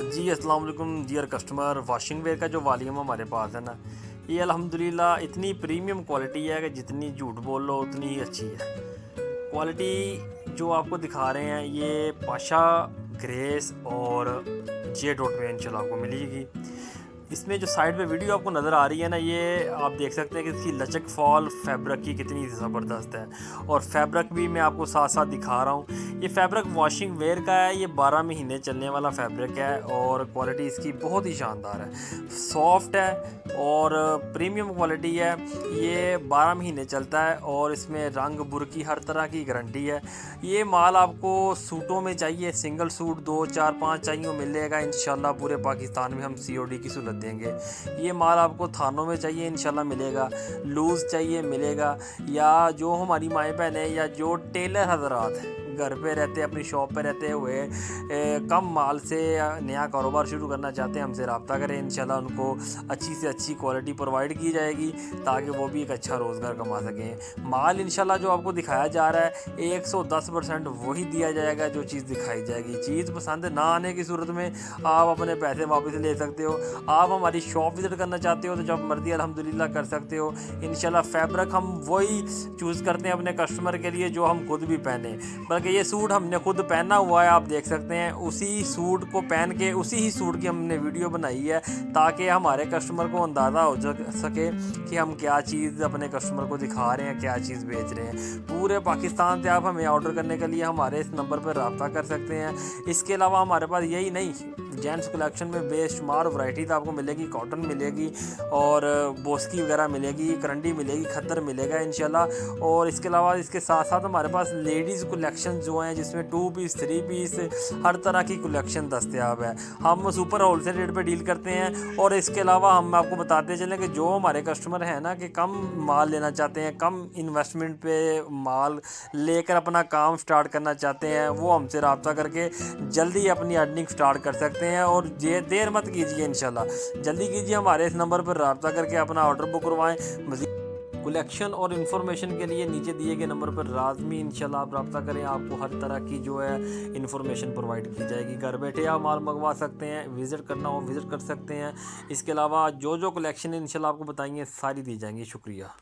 जी अस्सलाम वालेकुम dear customer. Washing where का जो वॉल्यूम हमारे पास है ना, ये अल्हम्दुलिल्लाह इतनी प्रीमियम क्वालिटी है कि जितनी झूठ बोल लो उतनी ही अच्छी है। क्वालिटी जो आपको दिखा रहे हैं ये पाशा, ग्रेस और जे डॉट में इंशाल्लाह आपको मिलेगी। इसमें जो साइड पे वीडियो आपको नज़र आ रही है ना, ये आप देख सकते हैं कि इसकी लचक फॉल फैब्रिक की कितनी ज़बरदस्त है। और फैब्रिक भी मैं आपको साथ साथ दिखा रहा हूँ। ये फैब्रिक वॉशिंग वेयर का है, ये 12 महीने चलने वाला फैब्रिक है और क्वालिटी इसकी बहुत ही शानदार है, सॉफ्ट है और प्रीमियम क्वालिटी है। ये 12 महीने चलता है और इसमें रंग बुर की हर तरह की गारंटी है। ये माल आपको सूटों में चाहिए, सिंगल सूट 2 4 5 चाहिए मिलेगा इंशाल्लाह। पूरे पाकिस्तान में हम COD की सहूलत देंगे। ये माल आपको थानों में चाहिए इंशाल्लाह मिलेगा, लूज़ चाहिए मिलेगा, या जो हमारी माएँ बहनें या जो टेलर हजरात घर पे रहते अपनी शॉप पे रहते हुए कम माल से नया कारोबार शुरू करना चाहते हैं, हमसे रब्ता करें। इंशाल्लाह उनको अच्छी से अच्छी क्वालिटी प्रोवाइड की जाएगी ताकि वो भी एक अच्छा रोज़गार कमा सकें। माल इंशाल्लाह जो आपको दिखाया जा रहा है 110% वही दिया जाएगा जो चीज़ दिखाई जाएगी। चीज़ पसंद ना आने की सूरत में आप अपने पैसे वापस ले सकते हो। आप हमारी शॉप विज़िट करना चाहते हो तो जब मर्ज़ी अल्हम्दुलिल्लाह कर सकते हो इंशाल्लाह। फैब्रिक हम वही चूज़ करते हैं अपने कस्टमर के लिए जो हम खुद भी पहने। बल्कि ये सूट हमने खुद पहना हुआ है, आप देख सकते हैं। उसी सूट को पहन के उसी ही सूट की हमने वीडियो बनाई है ताकि हमारे कस्टमर को अंदाज़ा हो सके कि हम क्या चीज़ अपने कस्टमर को दिखा रहे हैं, क्या चीज़ बेच रहे हैं। पूरे पाकिस्तान से आप हमें ऑर्डर करने के लिए हमारे इस नंबर पर रब्ता कर सकते हैं। इसके अलावा हमारे पास यही नहीं, जेंट्स कलेक्शन में बेशुमार वैरायटीज आपको मिलेगी। कॉटन मिलेगी और बोस्की वगैरह मिलेगी, करंडी मिलेगी, खद्दर मिलेगा इंशाल्लाह। और इसके अलावा इसके साथ साथ हमारे पास लेडीज़ कलेक्शन जो हैं जिसमें 2 पीस 3 पीस हर तरह की कलेक्शन दस्तयाब है। हम सुपर होलसेल रेट पे डील करते हैं। और इसके अलावा हम आपको बताते चलें कि जो हमारे कस्टमर हैं ना कि कम माल लेना चाहते हैं, कम इन्वेस्टमेंट पे माल लेकर अपना काम स्टार्ट करना चाहते हैं, वो हमसे रब्ता करके जल्दी अपनी अर्निंग स्टार्ट कर सकते हैं। और ये देर मत कीजिए, इंशाल्लाह जल्दी कीजिए, हमारे इस नंबर पर रब्ता करके अपना ऑर्डर बुक करवाएं। मज़ीद कलेक्शन और इन्फॉर्मेशन के लिए नीचे दिए गए नंबर पर लाजमी इंशाल्लाह आप रब्ता करें। आपको हर तरह की जो है इन्फॉर्मेशन प्रोवाइड की जाएगी। घर बैठे आप माल मंगवा सकते हैं, विज़िट करना हो विज़िट कर सकते हैं। इसके अलावा जो जो कलेक्शन इंशाल्लाह आपको बताएंगे सारी दी जाएंगी। शुक्रिया।